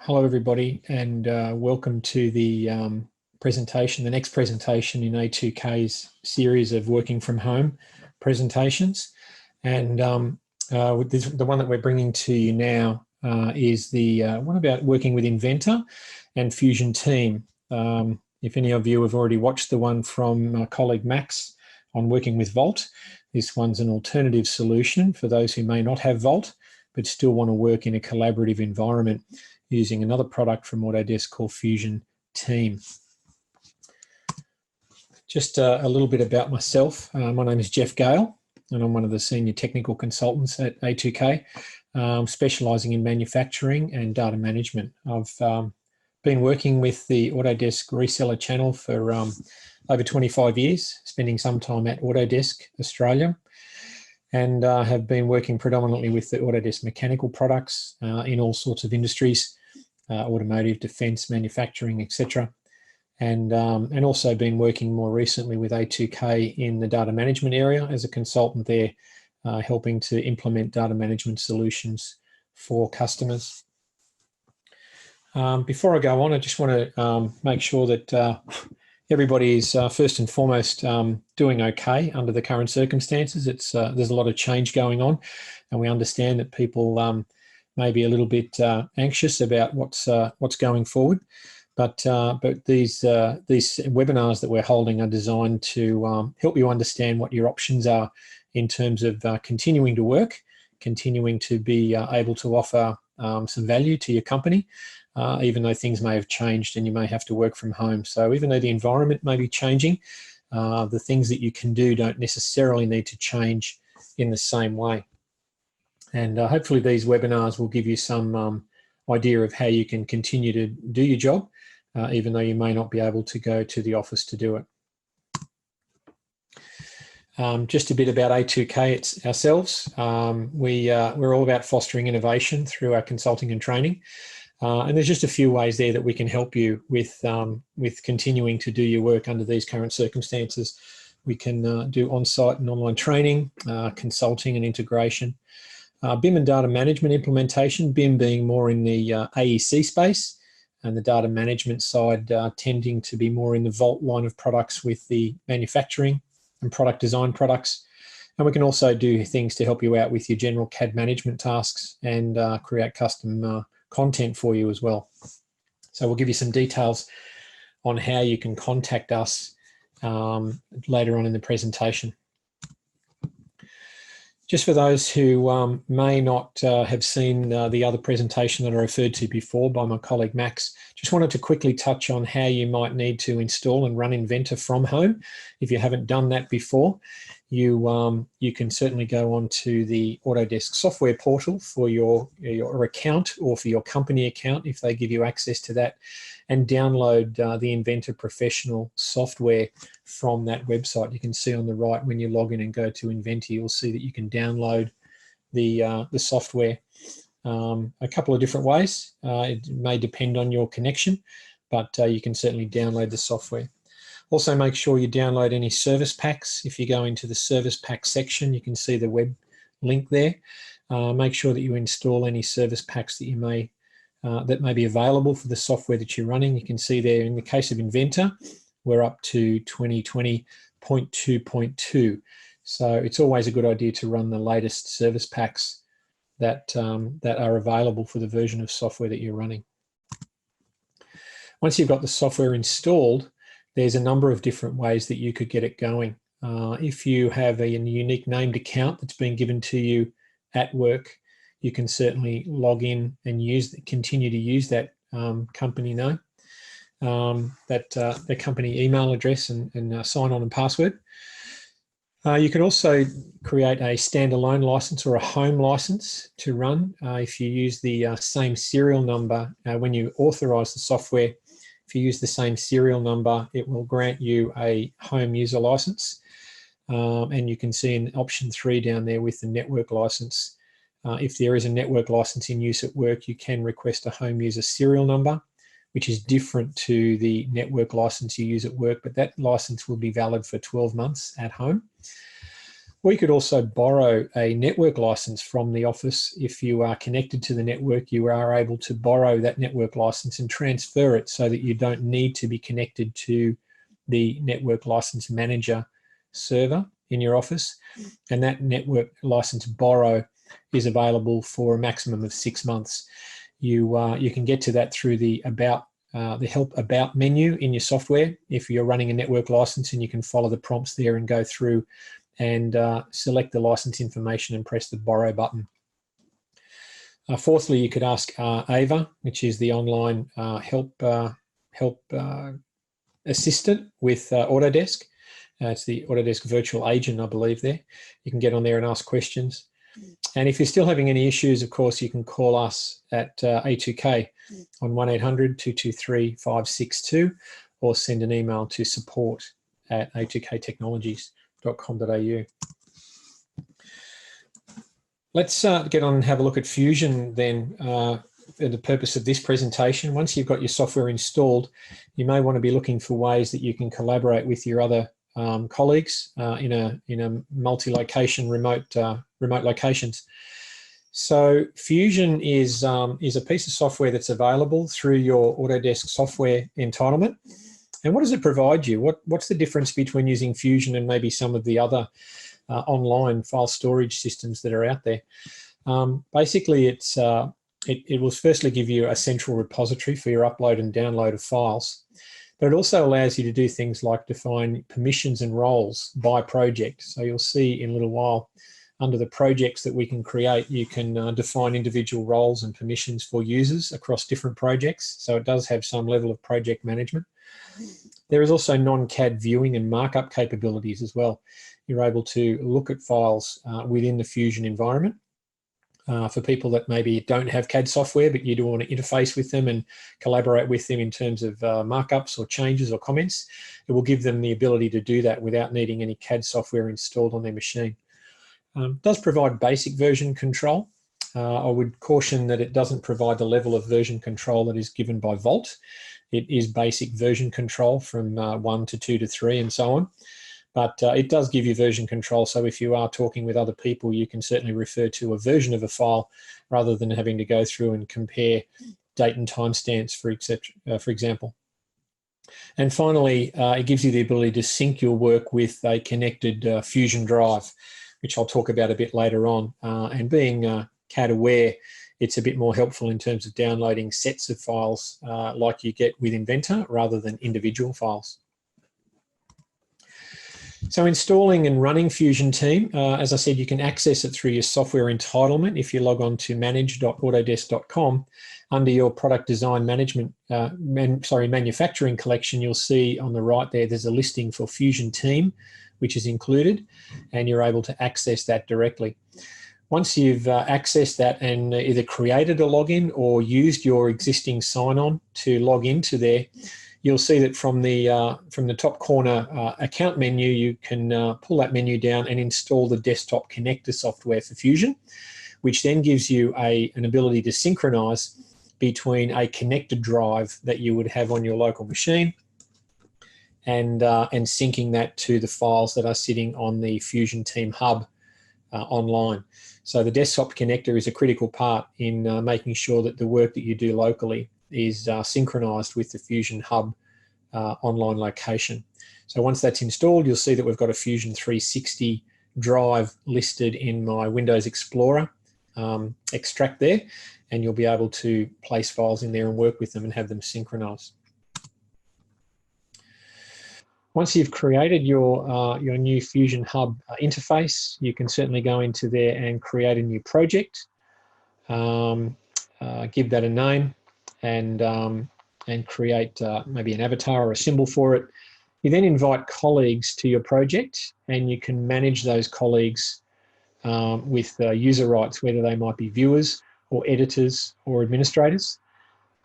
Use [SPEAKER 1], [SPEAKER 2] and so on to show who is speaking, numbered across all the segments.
[SPEAKER 1] Hello, everybody, and welcome to the presentation, the next presentation in A2K's series of working from home presentations. And the one that we're bringing to you now is the one about working with Inventor and Fusion Team. If any of you have already watched the one from my colleague Max on working with Vault, this one's an alternative solution for those who may not have Vault, but still want to work in a collaborative environment using another product from Autodesk called Fusion Team. Just a little bit about myself. My name is Jeff Gale, and I'm one of the senior technical consultants at A2K, specialising in manufacturing and data management. I've been working with the Autodesk reseller channel for over 25 years, spending some time at Autodesk Australia, and have been working predominantly with the Autodesk mechanical products in all sorts of industries, automotive, defence, manufacturing, etc. And also been working more recently with A2K in the data management area as a consultant there, helping to implement data management solutions for customers. Before I go on, I just want to make sure that everybody is first and foremost doing okay under the current circumstances. There's a lot of change going on, and we understand that people may be a little bit anxious about what's going forward. But these webinars that we're holding are designed to help you understand what your options are in terms of continuing to work, continuing to be able to offer some value to your company, even though things may have changed and you may have to work from home. So even though the environment may be changing, the things that you can do don't necessarily need to change in the same way. And hopefully these webinars will give you some idea of how you can continue to do your job, even though you may not be able to go to the office to do it. Just a bit about A2K ourselves. We're all about fostering innovation through our consulting and training. And there's just a few ways there that we can help you with continuing to do your work under these current circumstances. We can do on-site and online training, consulting and integration. BIM and data management implementation, BIM being more in the AEC space, and the data management side tending to be more in the Vault line of products with the manufacturing and product design products. And we can also do things to help you out with your general CAD management tasks and create custom content for you as well. So we'll give you some details on how you can contact us later on in the presentation. Just for those who may not have seen the other presentation that I referred to before by my colleague Max, just wanted to quickly touch on how you might need to install and run Inventor from home. If you haven't done that before, you can certainly go onto the Autodesk software portal for your account, or for your company account if they give you access to that, and download the Inventor Professional software from that website. You can see on the right when you log in and go to Inventor, you'll see that you can download the software a couple of different ways. It may depend on your connection, but you can certainly download the software. Also, make sure you download any service packs. If you go into the service pack section, you can see the web link there. Make sure that you install any service packs that you may that may be available for the software that you're running. You can see there in the case of Inventor, we're up to 2020.2.2. So it's always a good idea to run the latest service packs that are available for the version of software that you're running. Once you've got the software installed, there's a number of different ways that you could get it going. If you have a unique named account that's been given to you at work, you can certainly log in and continue to use that company name, that company email address and sign on and password. You can also create a standalone license or a home license to run. If you use the same serial number, when you authorize the software, if you use the same serial number, it will grant you a home user license. And you can see in option 3 down there with the network license. If there is a network license in use at work, you can request a home user serial number, which is different to the network license you use at work, but that license will be valid for 12 months at home. Or you could also borrow a network license from the office. If you are connected to the network, you are able to borrow that network license and transfer it so that you don't need to be connected to the network license manager server in your office. And that network license borrow is available for a maximum of 6 months. You can get to that through the Help About menu in your software if you're running a network license, and you can follow the prompts there and go through and select the license information and press the borrow button. Fourthly, you could ask Ava, which is the online help assistant with Autodesk. It's the Autodesk virtual agent, I believe, there. You can get on there and ask questions. And if you're still having any issues, of course, you can call us at A2K on 1-800-223-562 or send an email to support@a2ktechnologies.com.au. Let's get on and have a look at Fusion then for the purpose of this presentation. Once you've got your software installed, you may want to be looking for ways that you can collaborate with your other colleagues in a multi-location remote locations. So Fusion is a piece of software that's available through your Autodesk software entitlement. And what does it provide you? What's the difference between using Fusion and maybe some of the other online file storage systems that are out there? Basically, it will firstly give you a central repository for your upload and download of files. But it also allows you to do things like define permissions and roles by project. So you'll see in a little while under the projects that we can create, you can define individual roles and permissions for users across different projects. So it does have some level of project management. There is also non-CAD viewing and markup capabilities as well. You're able to look at files within the Fusion environment. For people that maybe don't have CAD software, but you do want to interface with them and collaborate with them in terms of markups or changes or comments, it will give them the ability to do that without needing any CAD software installed on their machine. It does provide basic version control. I would caution that it doesn't provide the level of version control that is given by Vault. It is basic version control from 1 to 2 to 3 and so on. But it does give you version control. So if you are talking with other people, you can certainly refer to a version of a file rather than having to go through and compare date and timestamps, for example. And finally, it gives you the ability to sync your work with a connected Fusion drive, which I'll talk about a bit later on. And being CAD aware, it's a bit more helpful in terms of downloading sets of files like you get with Inventor rather than individual files. So installing and running Fusion Team, as I said, you can access it through your software entitlement. If you log on to manage.autodesk.com, under your product design management, manufacturing collection, you'll see on the right there, there's a listing for Fusion Team, which is included, and you're able to access that directly. Once you've accessed that and either created a login or used your existing sign-on to log into there, you'll see that from the top corner account menu, you can pull that menu down and install the desktop connector software for Fusion, which then gives you an ability to synchronize between a connected drive that you would have on your local machine and syncing that to the files that are sitting on the Fusion Team Hub online. So the desktop connector is a critical part in making sure that the work that you do locally is synchronized with the Fusion Hub online location. So once that's installed, you'll see that we've got a Fusion 360 drive listed in my Windows Explorer extract there, and you'll be able to place files in there and work with them and have them synchronized. Once you've created your new Fusion Hub interface, you can certainly go into there and create a new project, give that a name, and create maybe an avatar or a symbol for it. You then invite colleagues to your project, and you can manage those colleagues with user rights, whether they might be viewers or editors or administrators.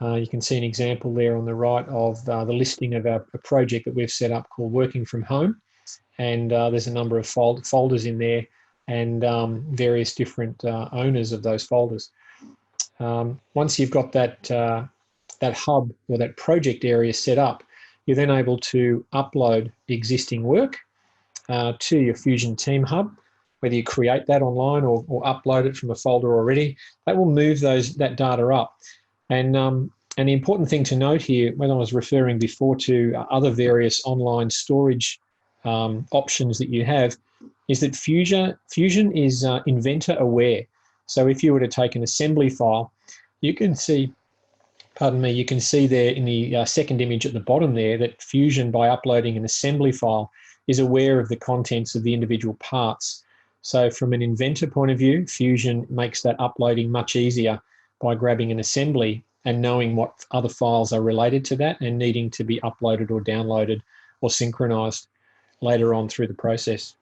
[SPEAKER 1] You can see an example there on the right of the listing of a project that we've set up called Working From Home, and there's a number of folders in there and various different owners of those folders. Once you've got that hub or that project area set up, you're then able to upload existing work to your Fusion Team Hub whether you create that online or upload it from a folder already, that will move that data up. And the important thing to note here, when I was referring before to other various online storage options that you have, is that Fusion is Inventor aware. So if you were to take an assembly file, you can see, pardon me, you can see there in the second image at the bottom there that Fusion, by uploading an assembly file, is aware of the contents of the individual parts. So from an Inventor point of view, Fusion makes that uploading much easier by grabbing an assembly and knowing what other files are related to that and needing to be uploaded or downloaded or synchronized later on through the process.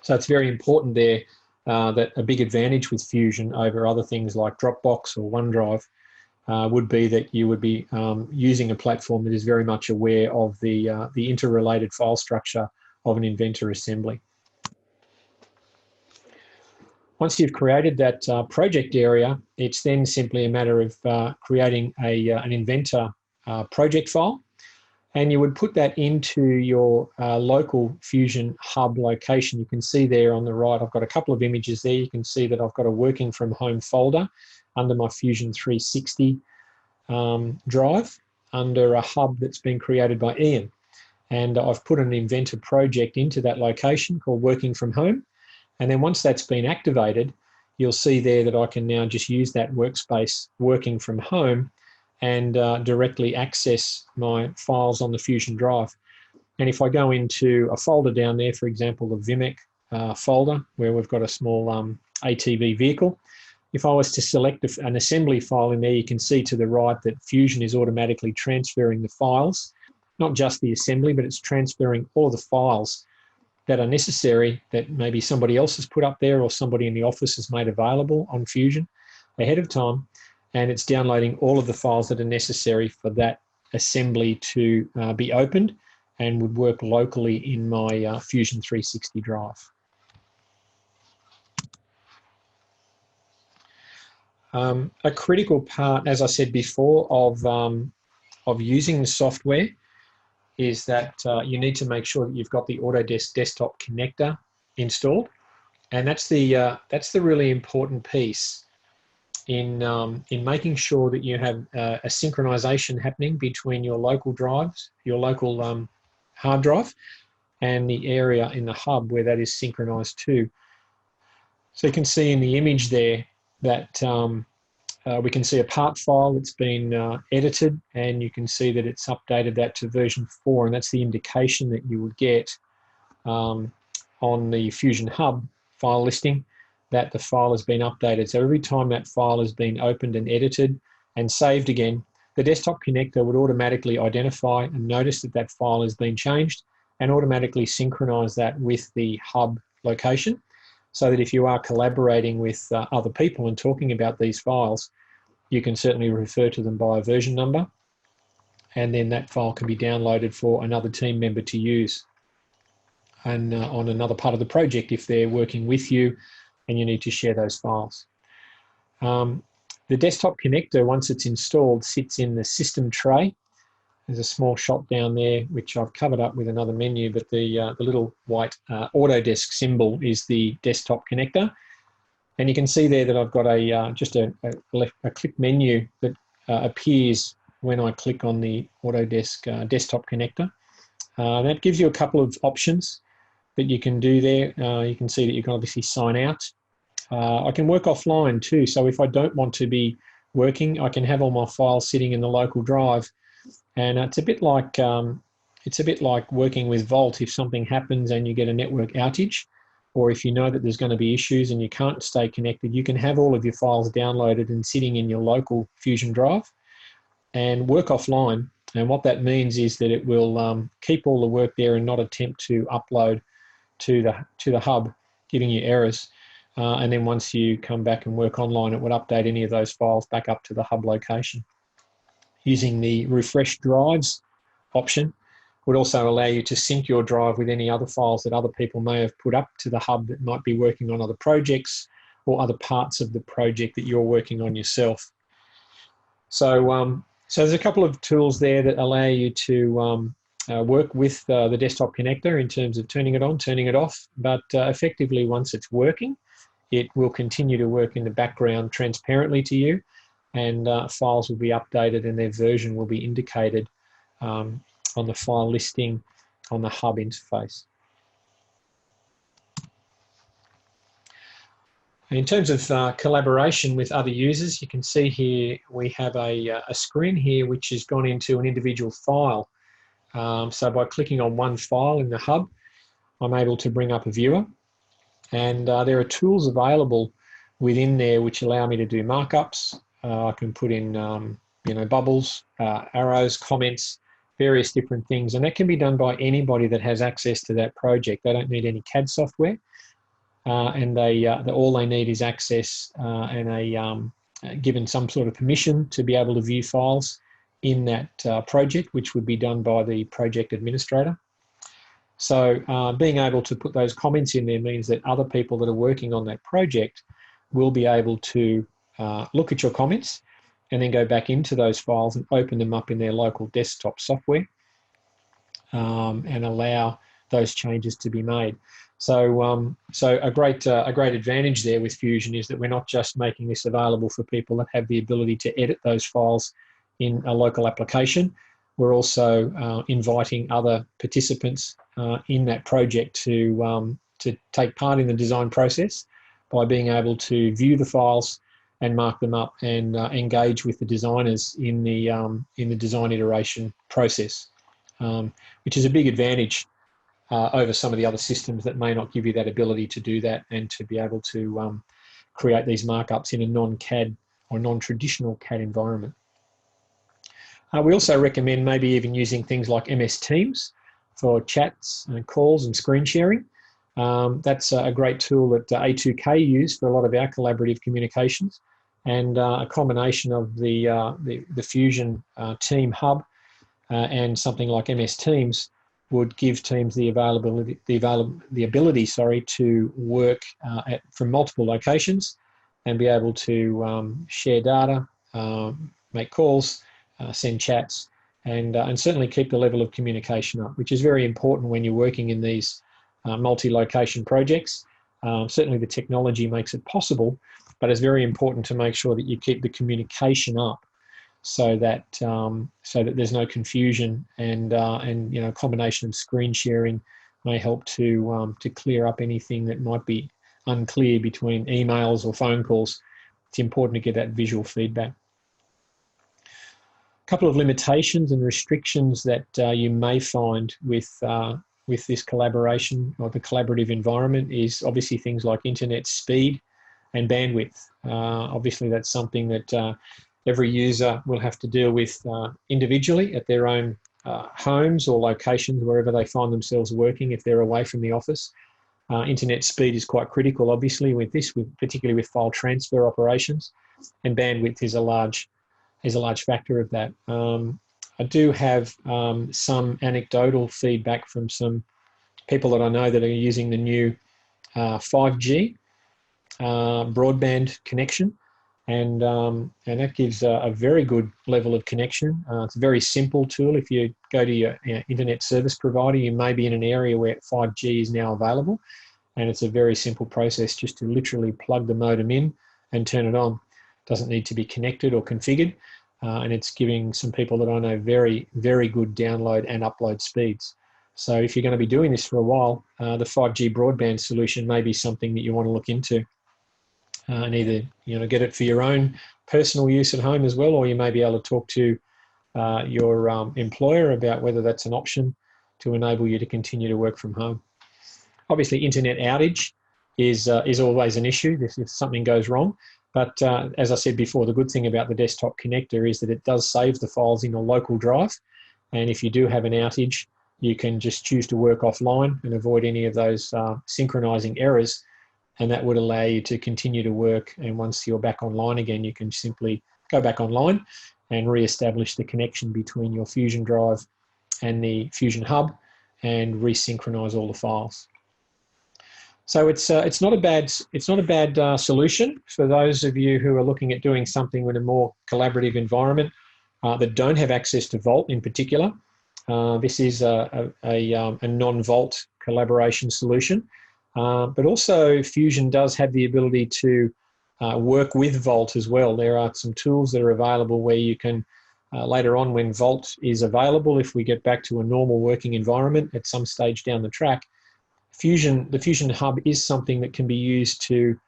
[SPEAKER 1] So it's very important there that a big advantage with Fusion over other things like Dropbox or OneDrive would be that you would be using a platform that is very much aware of the interrelated file structure of an Inventor assembly. Once you've created that project area, it's then simply a matter of creating an Inventor project file. And you would put that into your local Fusion hub location. You can see there on the right, I've got a couple of images there. You can see that I've got a working from home folder under my Fusion 360 drive under a hub that's been created by Ian. And I've put an Inventor project into that location called working from home. And then once that's been activated, you'll see there that I can now just use that workspace working from home and directly access my files on the Fusion drive. And if I go into a folder down there, for example, the Vimec folder, where we've got a small ATV vehicle, if I was to select an assembly file in there, you can see to the right that Fusion is automatically transferring the files, not just the assembly, but it's transferring all of the files that are necessary that maybe somebody else has put up there or somebody in the office has made available on Fusion ahead of time. And it's downloading all of the files that are necessary for that assembly to be opened and would work locally in my Fusion 360 drive. A critical part, as I said before, of using the software is that you need to make sure that you've got the Autodesk desktop connector installed. And that's the really important piece in making sure that you have a synchronization happening between your local drives, your local hard drive, and the area in the hub where that is synchronized to. So you can see in the image there that we can see a part file that's been edited, and you can see that it's updated that to version 4, and that's the indication that you would get on the Fusion Hub file listing that the file has been updated. So every time that file has been opened and edited and saved again, the desktop connector would automatically identify and notice that that file has been changed and automatically synchronize that with the hub location, so that if you are collaborating with other people and talking about these files, you can certainly refer to them by a version number, and then that file can be downloaded for another team member to use and on another part of the project if they're working with you and you need to share those files. The desktop connector, once it's installed, sits in the system tray. There's a small shot down there, which I've covered up with another menu, but the little white Autodesk symbol is the desktop connector. And you can see there that I've got just a click menu that appears when I click on the Autodesk desktop connector. That gives you a couple of options that you can do there. You can see that you can obviously sign out. I can work offline too. So if I don't want to be working, I can have all my files sitting in the local drive. And it's a bit like working with Vault. If something happens and you get a network outage, or if you know that there's going to be issues and you can't stay connected, you can have all of your files downloaded and sitting in your local Fusion drive and work offline. And what that means is that it will keep all the work there and not attempt to upload to the hub, giving you errors. And then once you come back and work online, it would update any of those files back up to the hub location. Using the refresh drives option would also allow you to sync your drive with any other files that other people may have put up to the hub that might be working on other projects or other parts of the project that you're working on yourself. So, so there's a couple of tools there that allow you to work with the desktop connector in terms of turning it on, turning it off, but effectively once it's working, it will continue to work in the background transparently to you, and files will be updated and their version will be indicated on the file listing on the hub interface. In terms of collaboration with other users, you can see here we have a screen here which has gone into an individual file. So by clicking on one file in the hub, I'm able to bring up a viewer, and there are tools available within there which allow me to do markups. I can put in bubbles, arrows, comments, various different things, and that can be done by anybody that has access to that project. They don't need any CAD software. And all they need is access and given some sort of permission to be able to view files in that project, which would be done by the project administrator. So being able to put those comments in there means that other people that are working on that project will be able to look at your comments and then go back into those files and open them up in their local desktop software and allow those changes to be made. So, a great advantage there with Fusion is that we're not just making this available for people that have the ability to edit those files in a local application. We're also inviting other participants in that project to take part in the design process by being able to view the files and mark them up and engage with the designers in the design iteration process, which is a big advantage over some of the other systems that may not give you that ability to do that and to be able to create these markups in a non-CAD or non-traditional CAD environment. We also recommend maybe even using things like MS Teams for chats and calls and screen sharing. That's a great tool that A2K use for a lot of our collaborative communications, and a combination of the Fusion Team Hub and something like MS Teams would give teams the ability to work from multiple locations and be able to share data, make calls, send chats, and certainly keep the level of communication up, which is very important when you're working in these multi-location projects. Certainly the technology makes it possible, but it's very important to make sure that you keep the communication up so that there's no confusion, and a combination of screen sharing may help to clear up anything that might be unclear between emails or phone calls. It's important to get that visual feedback. A couple of limitations and restrictions that you may find with this collaboration or the collaborative environment is obviously things like internet speed and bandwidth. Obviously that's something that every user will have to deal with individually at their own homes or locations, wherever they find themselves working if they're away from the office. Internet speed is quite critical, obviously, with this, particularly with file transfer operations, and bandwidth is a large factor of that. I do have some anecdotal feedback from some people that I know that are using the new 5G broadband connection, and that gives a very good level of connection. It's a very simple tool. If you go to your internet service provider, you may be in an area where 5G is now available, and it's a very simple process just to literally plug the modem in and turn it on. It doesn't need to be connected or configured, and it's giving some people that I know very, very good download and upload speeds. So if you're going to be doing this for a while, the 5G broadband solution may be something that you want to look into. And either get it for your own personal use at home as well, or you may be able to talk to your employer about whether that's an option to enable you to continue to work from home. Obviously, internet outage is always an issue if something goes wrong. But as I said before, the good thing about the desktop connector is that it does save the files in a local drive. And if you do have an outage, you can just choose to work offline and avoid any of those synchronizing errors. And that would allow you to continue to work. And once you're back online again, you can simply go back online and re-establish the connection between your Fusion drive and the Fusion Hub and resynchronize all the files. So it's not a bad solution for those of you who are looking at doing something with a more collaborative environment that don't have access to Vault in particular. This is a non-Volt collaboration solution, but also Fusion does have the ability to work with Volt as well. There are some tools that are available where you can later on, when Volt is available, if we get back to a normal working environment at some stage down the track, the Fusion Hub is something that can be used to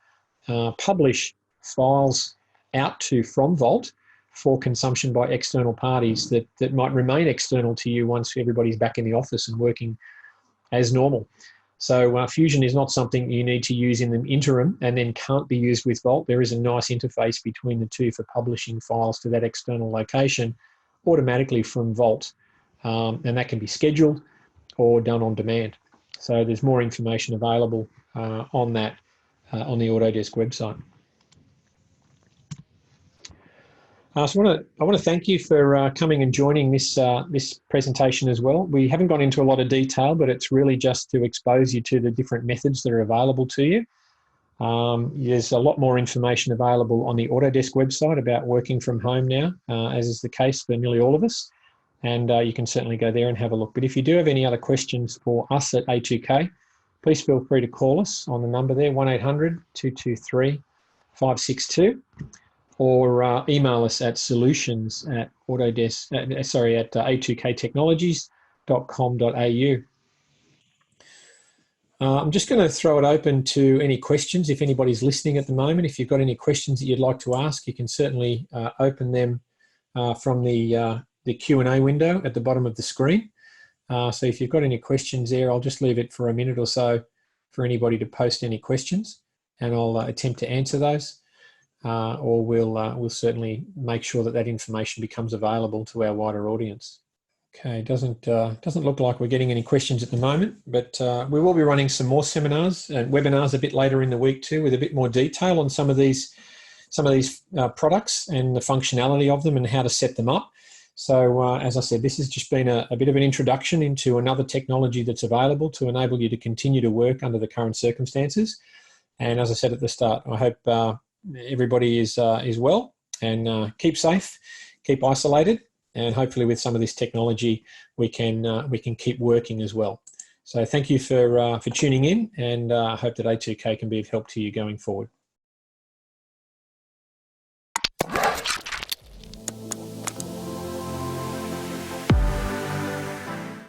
[SPEAKER 1] publish files out from Volt for consumption by external parties that might remain external to you once everybody's back in the office and working as normal. So Fusion is not something you need to use in the interim and then can't be used with Volt. There is a nice interface between the two for publishing files to that external location automatically from Volt. And that can be scheduled or done on demand. So there's more information available on that on the Autodesk website. So I want to thank you for coming and joining this presentation as well. We haven't gone into a lot of detail, but it's really just to expose you to the different methods that are available to you. There's a lot more information available on the Autodesk website about working from home now, as is the case for nearly all of us. And you can certainly go there and have a look. But if you do have any other questions for us at A2K, please feel free to call us on the number there, 1-800-223-562. Or email us at a2ktechnologies.com.au. I'm just going to throw it open to any questions if anybody's listening at the moment. If you've got any questions that you'd like to ask, you can certainly open them from the Q&A window at the bottom of the screen. So if you've got any questions there, I'll just leave it for a minute or so for anybody to post any questions, and I'll attempt to answer those. Or we'll certainly make sure that information becomes available to our wider audience. Okay, doesn't look like we're getting any questions at the moment, but we will be running some more seminars and webinars a bit later in the week too, with a bit more detail on some of these products and the functionality of them and how to set them up. So as I said, this has just been a bit of an introduction into another technology that's available to enable you to continue to work under the current circumstances. And as I said at the start, I hope everybody is well and keep safe, keep isolated, and hopefully with some of this technology we can keep working as well. So thank you for tuning in, and I hope that A2K can be of help to you going forward.